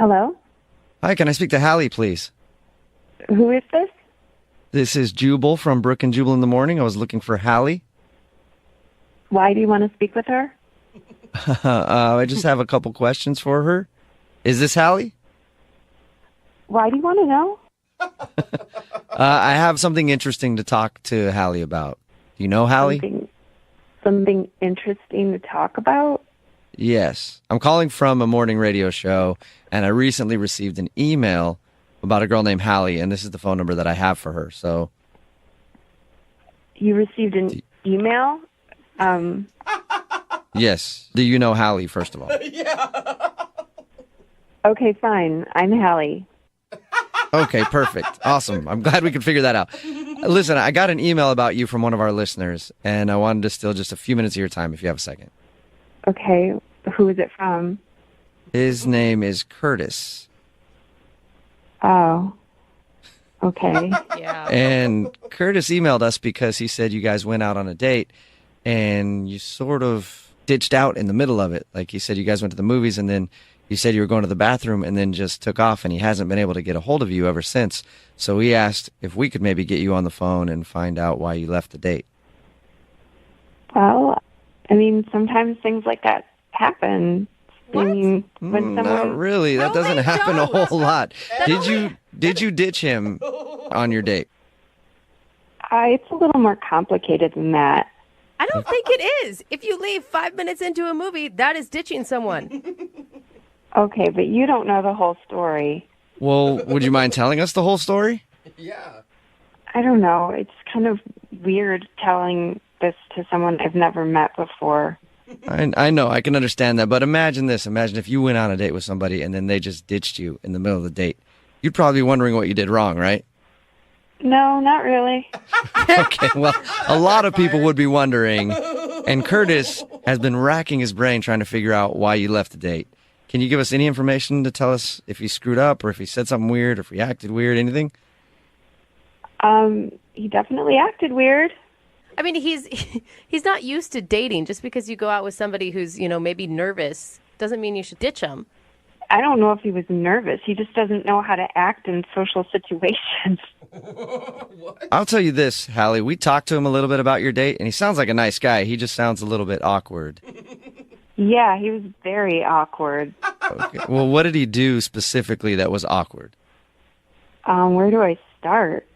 Hello? Hi, can I speak to Hallie, please? Who is this? This is Jubal from Brooke and Jubal in the morning. I was looking for Hallie. Why do you want to speak with her? I just have a couple questions for her. Is this Hallie? Why do you want to know? I have something interesting to talk to Hallie about. Do you know Hallie? Something interesting to talk about? Yes. I'm calling from a morning radio show, and I recently received an email about a girl named Hallie, and this is the phone number that I have for her. So, You received an email? yes. Do you know Hallie, first of all? Okay, fine. I'm Hallie. Okay, perfect. Awesome. I'm glad we could figure that out. Listen, I got an email about you from one of our listeners, and I wanted to steal just a few minutes of your time if you have a second. Okay, who is it from? His name is Curtis. Oh, okay. Yeah. And Curtis emailed us because he said you guys went out on a date, and you sort of ditched out in the middle of it. Like, he said you guys went to the movies, and then you said you were going to the bathroom and then just took off, and he hasn't been able to get a hold of you ever since. So he asked if we could maybe get you on the phone and find out why you left the date. Well, I mean, sometimes things like that happen. What? I mean, when Not someone... really. That No, doesn't they happen a don't. whole lot. Did you ditch him on your date? It's a little more complicated than that. I don't think it is. If you leave 5 minutes into a movie, that is ditching someone. Okay, but you don't know the whole story. Well, would you mind telling us the whole story? I don't know. It's kind of weird telling this to someone I've never met before. I know, I can understand that, but imagine this. Imagine if you went on a date with somebody and then they just ditched you in the middle of the date. You'd probably be wondering what you did wrong, right? No, not really. Okay, well, a lot of people would be wondering, and Curtis has been racking his brain trying to figure out why you left the date. Can you give us any information to tell us if he screwed up or if he said something weird or if he acted weird, anything? He definitely acted weird. I mean, he's not used to dating. Just because you go out with somebody who's, maybe nervous doesn't mean you should ditch them. I don't know if he was nervous. He just doesn't know how to act in social situations. I'll tell you this, Hallie. We talked to him a little bit about your date, and he sounds like a nice guy. He just sounds a little bit awkward. Yeah, he was very awkward. Okay. Well, what did he do specifically that was awkward? Where do I start?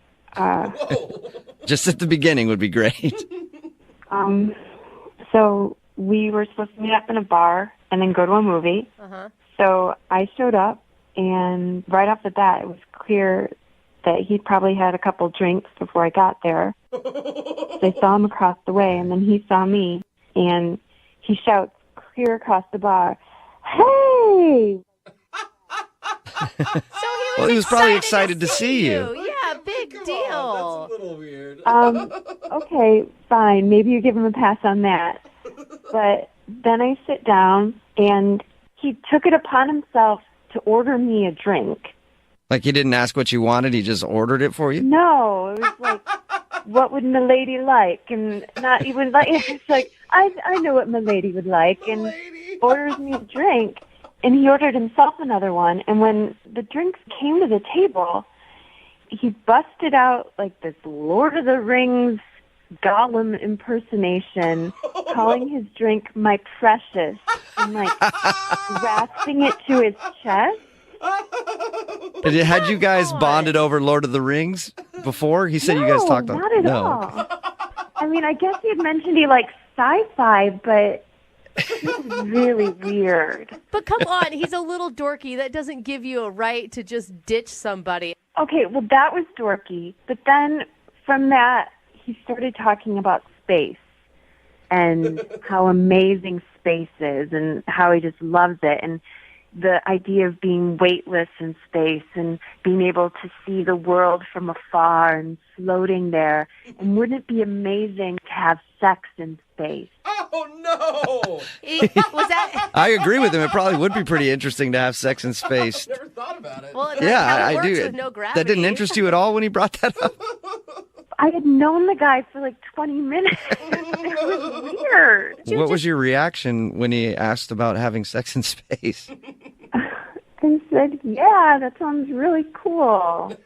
Just at the beginning would be great. So we were supposed to meet up in a bar and then go to a movie. Uh-huh. So I showed up, and right off the bat, it was clear that he'd probably had a couple drinks before I got there. So I saw him across the way, and then he saw me, and he shouts clear across the bar, "Hey!" Well, he was probably excited to see you. Yeah, big deal. That's a little weird. Okay, fine. Maybe you give him a pass on that. But then I sit down, and he took it upon himself to order me a drink. Like, he didn't ask what you wanted, he just ordered it for you? No, it was like, what would milady like? And not even like, it's like, I know what milady would like, and orders me a drink. And he ordered himself another one. And when the drinks came to the table, he busted out like this Lord of the Rings Gollum impersonation, calling his drink "my precious," and like rasping it to his chest. Had you guys bonded over Lord of the Rings before? He said you guys talked on. Not at all. I mean, I guess he had mentioned he liked sci-fi, but it was really weird. But come on, he's a little dorky. That doesn't give you a right to just ditch somebody. Okay, well, that was dorky. But then from that, he started talking about space and how amazing space is and how he just loves it. And the idea of being weightless in space and being able to see the world from afar and floating there. And wouldn't it be amazing to have sex in space? Oh, no! Was that? I agree with him. It probably would be pretty interesting to have sex in space. Never thought about it. Well, that's Yeah, how it I works do. with no gravity. That didn't interest you at all when he brought that up? I had known the guy for like 20 minutes. It was weird. What was your reaction when he asked about having sex in space? I and said, yeah, that sounds really cool.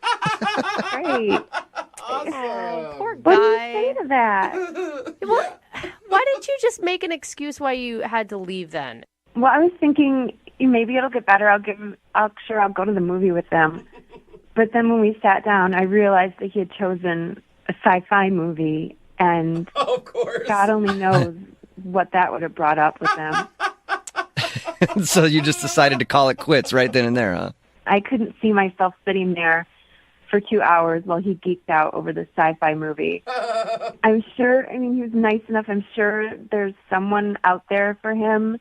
Great. Oh, poor What do you guy. say to that? Well, why didn't you just make an excuse why you had to leave then? Well, I was thinking maybe it'll get better. I'll go to the movie with them. But then when we sat down, I realized that he had chosen a sci-fi movie, and Of course. God only knows what that would have brought up with them. So you just decided to call it quits right then and there, huh? I couldn't see myself sitting there for 2 hours while he geeked out over this sci-fi movie. I'm sure, he was nice enough. I'm sure there's someone out there for him,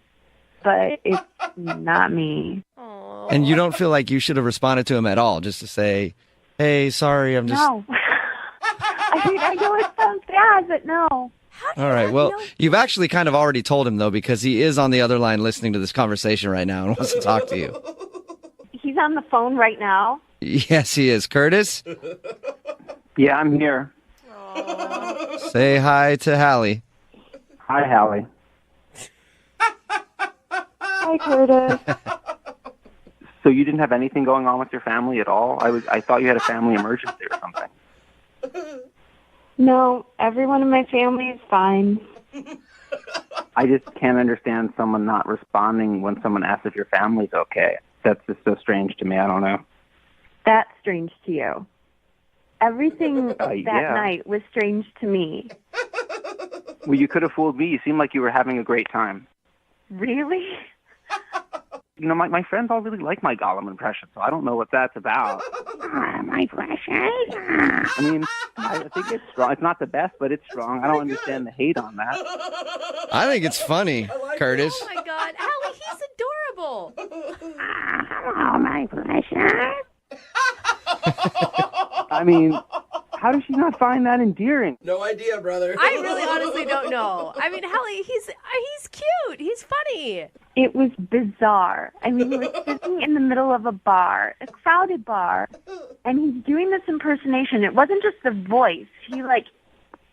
but it's not me. Oh. And you don't feel like you should have responded to him at all, just to say, hey, sorry, I'm just... No. I know it sounds bad, but no. All right, well, you've actually kind of already told him, though, because he is on the other line listening to this conversation right now and wants to talk to you. He's on the phone right now. Yes, he is. Curtis, Yeah, I'm here. say hi to Hallie. Hi, Hallie. Hi, Curtis. So you didn't have anything going on with your family at all? I thought you had a family emergency or something. No, everyone in my family is fine. I just can't understand someone not responding when someone asks if your family's okay. That's just so strange to me. I don't know. That's strange to you. Everything that yeah. night was strange to me. Well, you could have fooled me. You seemed like you were having a great time. Really? You know, my friends all really like my Gollum impression, so I don't know what that's about. My precious. I mean, I think it's strong. It's not the best, but it's strong. I don't understand the hate on that. I think it's funny, Curtis. Oh my God, Allie, he's adorable. Hello, my precious. I mean, how does she not find that endearing? No idea, brother. I really honestly don't know. Hallie, he's cute. He's funny. It was bizarre. We were sitting in the middle of a bar, a crowded bar, and he's doing this impersonation. It wasn't just the voice. He,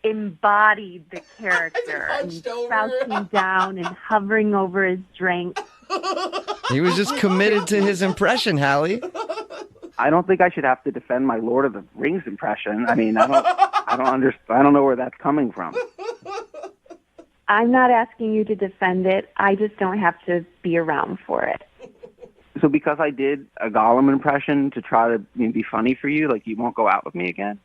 embodied the character. As And he hunched over. crouching down and hovering over his drink. He was just committed to his impression, Hallie. I don't think I should have to defend my Lord of the Rings impression. I mean, I don't know where that's coming from. I'm not asking you to defend it. I just don't have to be around for it. So because I did a Gollum impression to try to be funny for you, you won't go out with me again?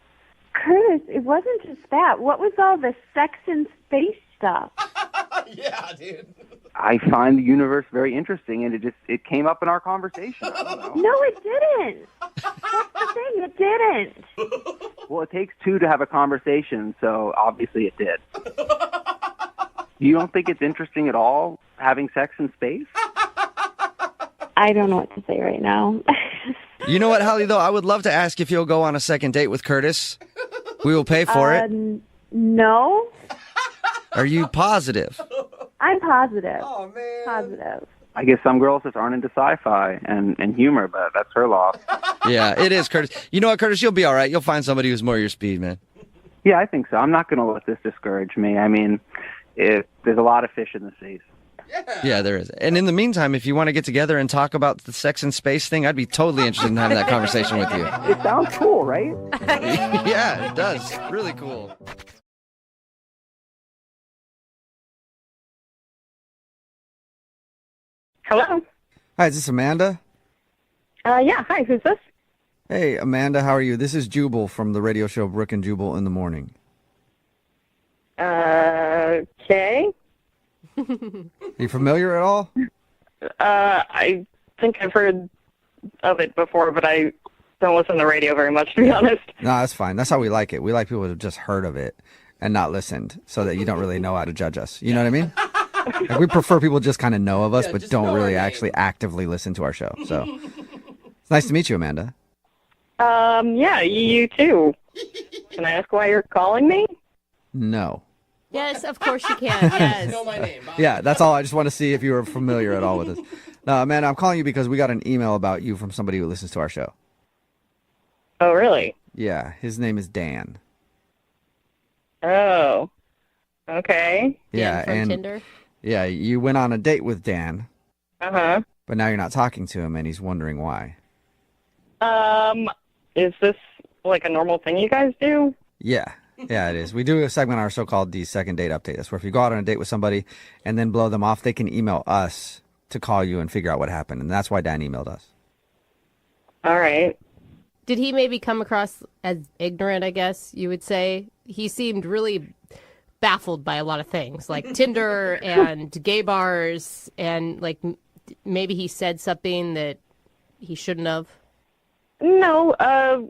Curtis, it wasn't just that. What was all the sex and space stuff? Yeah, dude. I find the universe very interesting, and it came up in our conversation. I don't know. No, it didn't. That's the thing. It didn't. Well, it takes two to have a conversation, so obviously it did. You don't think it's interesting at all, having sex in space? I don't know what to say right now. You know what, Hallie, though? I would love to ask if you'll go on a second date with Curtis. We will pay for it. No. Are you positive? I'm positive. Oh, man. Positive. I guess some girls just aren't into sci-fi and humor, but that's her loss. Yeah, it is, Curtis. You know what, Curtis? You'll be all right. You'll find somebody who's more your speed, man. Yeah, I think so. I'm not going to let this discourage me. I mean, there's a lot of fish in the sea. Yeah, there is. And in the meantime, if you want to get together and talk about the sex and space thing, I'd be totally interested in having that conversation with you. It sounds cool, right? Yeah, it does. Really cool. Hello. Hi, is this Amanda? Yeah. Hi. Who's this? Hey, Amanda, how are you? This is Jubal from the radio show Brooke and Jubal in the Morning. Okay. Are you familiar at all? I think I've heard of it before, but I don't listen to the radio very much, to be honest. No, that's fine. That's how we like it. We like people to have just heard of it and not listened, so that you don't really know how to judge us. You know what I mean? We prefer people just kind of know of us, Yeah, but just don't know our really name. actually actively listen to our show. So it's nice to meet you, Amanda. Yeah, you too. Can I ask why you're calling me? No. Yes, of course you can. Yes. Know my name. Bye. Yeah, that's all. I just want to see if you were familiar at all with us. No, Amanda, I'm calling you because we got an email about you from somebody who listens to our show. Oh, really? Yeah, his name is Dan. Oh. Okay. Yeah, from and Tinder. yeah, you went on a date with Dan, Uh-huh. but now you're not talking to him, and he's wondering why. Is this like a normal thing you guys do? Yeah, it is. We do a segment on our so-called the second date update. That's where if you go out on a date with somebody and then blow them off, they can email us to call you and figure out what happened, and that's why Dan emailed us. All right. Did he maybe come across as ignorant, I guess you would say? He seemed really baffled by a lot of things, like Tinder and gay bars, and like maybe he said something that he shouldn't have. No,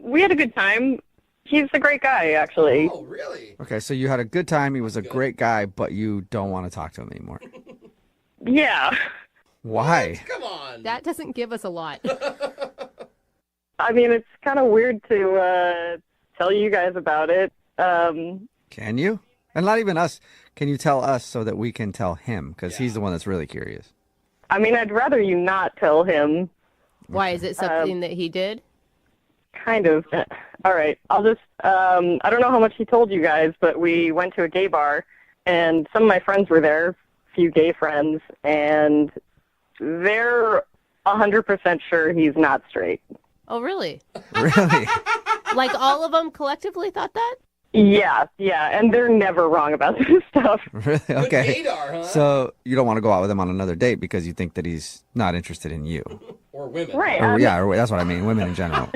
we had a good time. He's a great guy, actually. Oh, really? Okay, so you had a good time. He was a great guy, but you don't want to talk to him anymore. Yeah. Why? Come on. That doesn't give us a lot. I mean, it's kind of weird to tell you guys about it. Can you? And not even us. Can you tell us so that we can tell him? Because he's the one that's really curious. I mean, I'd rather you not tell him. Why? Is it something that he did? Kind of. All right. I'll just, I don't know how much he told you guys, but we went to a gay bar, and some of my friends were there, a few gay friends, and they're 100% sure he's not straight. Oh, really? Really? Like all of them collectively thought that? Yeah, and they're never wrong about this stuff. Really? Good Okay. gaydar, huh? So you don't want to go out with him on another date because you think that he's not interested in you. Or women. Right. Or that's what I mean, women in general.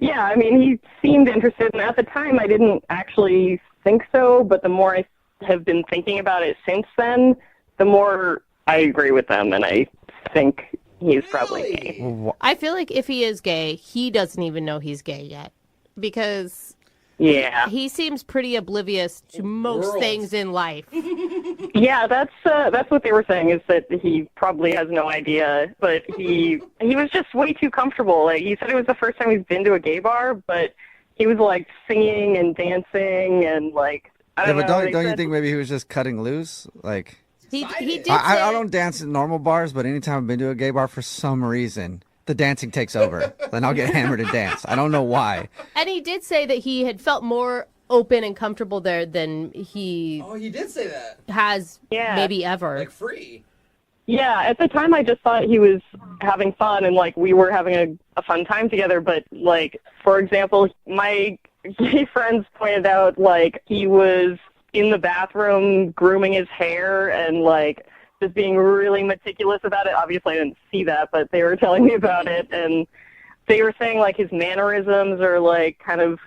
Yeah, I mean, he seemed interested, and at the time I didn't actually think so, but the more I have been thinking about it since then, the more I agree with them, and I think he's probably gay. Well, I feel like if he is gay, he doesn't even know he's gay yet. Because Yeah. he seems pretty oblivious to most World. things in life. Yeah, that's what they were saying, is that he probably has no idea, but he was just way too comfortable. Like, he said it was the first time he's been to a gay bar, but he was like singing and dancing and like, I don't but know. don't you think maybe he was just cutting loose? Like, He did I say, don't dance at normal bars, but anytime I've been to a gay bar, for some reason, the dancing takes over. Then I'll get hammered to dance. I don't know why. and he did say that he had felt more open and comfortable there than he Oh, he did say that. has Yeah. maybe ever. Like free. Yeah, at the time I just thought he was having fun and like we were having a fun time together, but like, for example, my gay friends pointed out like he was in the bathroom grooming his hair and like just being really meticulous about it. Obviously I didn't see that, but they were telling me about it, and they were saying like his mannerisms are like kind of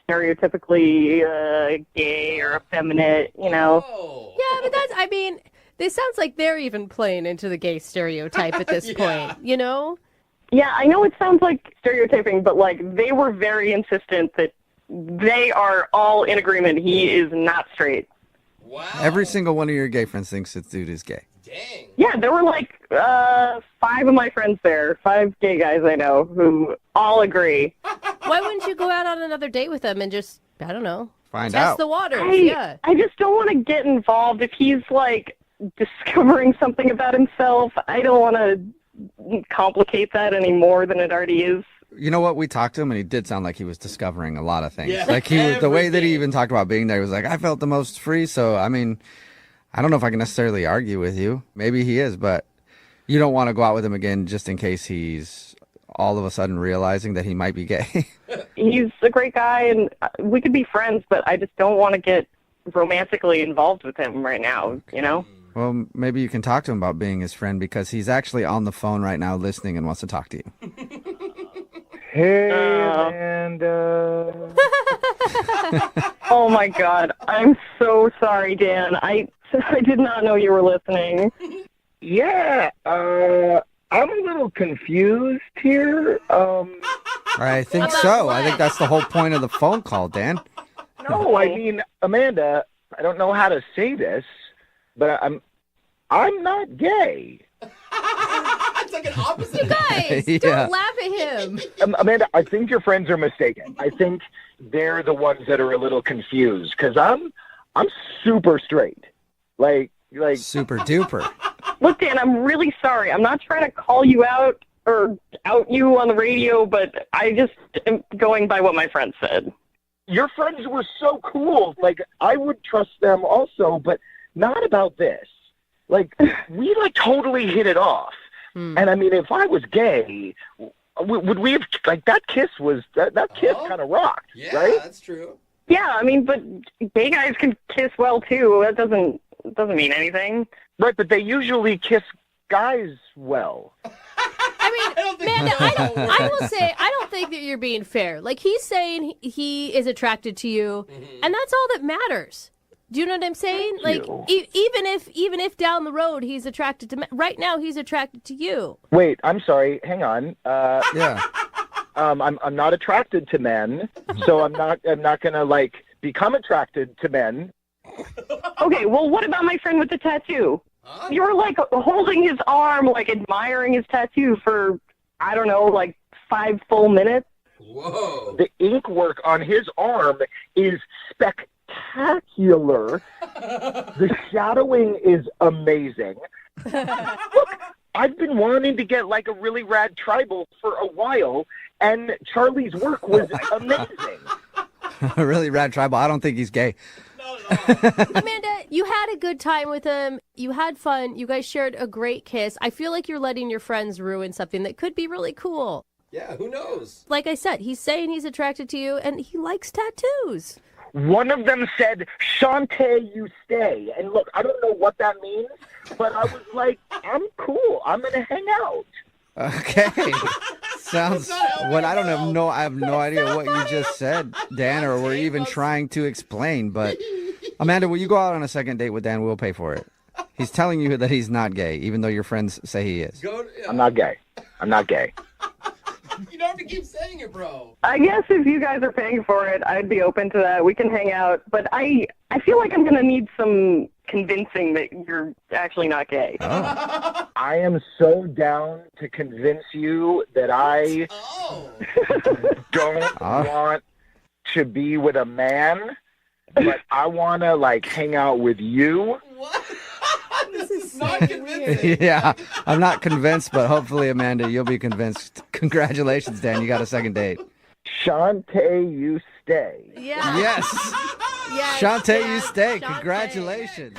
stereotypically gay or effeminate, you know. Oh. Yeah, but that's, I mean, this sounds like they're even playing into the gay stereotype at this Yeah. point, you know? Yeah, I know it sounds like stereotyping, but like they were very insistent that they are all in agreement he is not straight. Wow. Every single one of your gay friends thinks this dude is gay. Dang. Yeah, there were like 5 of my friends there, 5 gay guys I know who all agree. Why wouldn't you go out on another date with him and just, I don't know, Find test out. the waters? Yeah. I just don't want to get involved if he's like discovering something about himself. I don't want to complicate that any more than it already is. You know what? We talked to him, and he did sound like he was discovering a lot of things. Yeah, Like the way that he everything. even talked about being there, he was like, I felt the most free. So, I mean, I don't know if I can necessarily argue with you. Maybe he is, but you don't want to go out with him again just in case he's all of a sudden realizing that he might be gay. He's a great guy, and we could be friends, but I just don't want to get romantically involved with him right now, you know? Well, maybe you can talk to him about being his friend because he's actually on the phone right now listening and wants to talk to you. Hey, Amanda. Oh my God, I'm so sorry, Dan. I did not know you were listening. Yeah, I'm a little confused here. I think About so. what? I think that's the whole point of the phone call, Dan. No, I mean, Amanda, I don't know how to say this, but I'm not gay. It's like an opposite. Guys, Yeah. don't laugh at him. Amanda, I think your friends are mistaken. I think they're the ones that are a little confused because I'm super straight. Like Super duper. Look, Dan, I'm really sorry. I'm not trying to call you out or out you on the radio, but I just am going by what my friend said. your friends were so cool. Like, I would trust them also, but not about this. Like, we, like, totally hit it off. And I mean, if I was gay, would we have, like, that kiss kind of rocked, Yeah, right? that's true. Yeah, I mean, but gay guys can kiss well too. That doesn't mean anything. Right, but they usually kiss guys well. I mean, Amanda, I will say, I don't think that you're being fair. Like, he's saying he is attracted to you, and that's all that matters. Do you know what I'm saying? Like, even if down the road he's attracted to men, right now he's attracted to you. Wait, I'm sorry. Hang on. Yeah. I'm not attracted to men, so I'm not gonna like become attracted to men. Okay, well, what about my friend with the tattoo? You were like holding his arm, like admiring his tattoo for, I don't know, like 5 full minutes. Whoa. The ink work on his arm is spectacular. The shadowing is amazing. Look, I've been wanting to get like a really rad tribal for a while, and Charlie's work was amazing. Really rad tribal. I don't think he's gay. Amanda, you had a good time with him. You had fun. You guys shared a great kiss. I feel like you're letting your friends ruin something that could be really cool. Yeah, who knows? Like I said, he's saying he's attracted to you, and he likes tattoos. One of them said, "Shantae, you stay." And look, I don't know what that means, but I was like, I'm cool. I'm going to hang out. Okay. Sounds what I don't have I have no idea what you just said, Dan, or were even trying to explain, but Amanda, will you go out on a second date with Dan? We'll pay for it. He's telling you that he's not gay, even though your friends say he is. I'm not gay. I'm not gay. You don't have to keep saying it, bro. I guess if you guys are paying for it, I'd be open to that. We can hang out. But I feel like I'm going to need some convincing that you're actually not gay. Oh. I am so down to convince you that I don't want to be with a man, but I want to, like, hang out with you. What? This is not convincing. Yeah, I'm not convinced, but hopefully, Amanda, you'll be convinced. Congratulations, Dan. You got a second date. Shantae, you stay. Yeah. Yes. Yes. Shantae, you yes, stay. Shantae. Congratulations.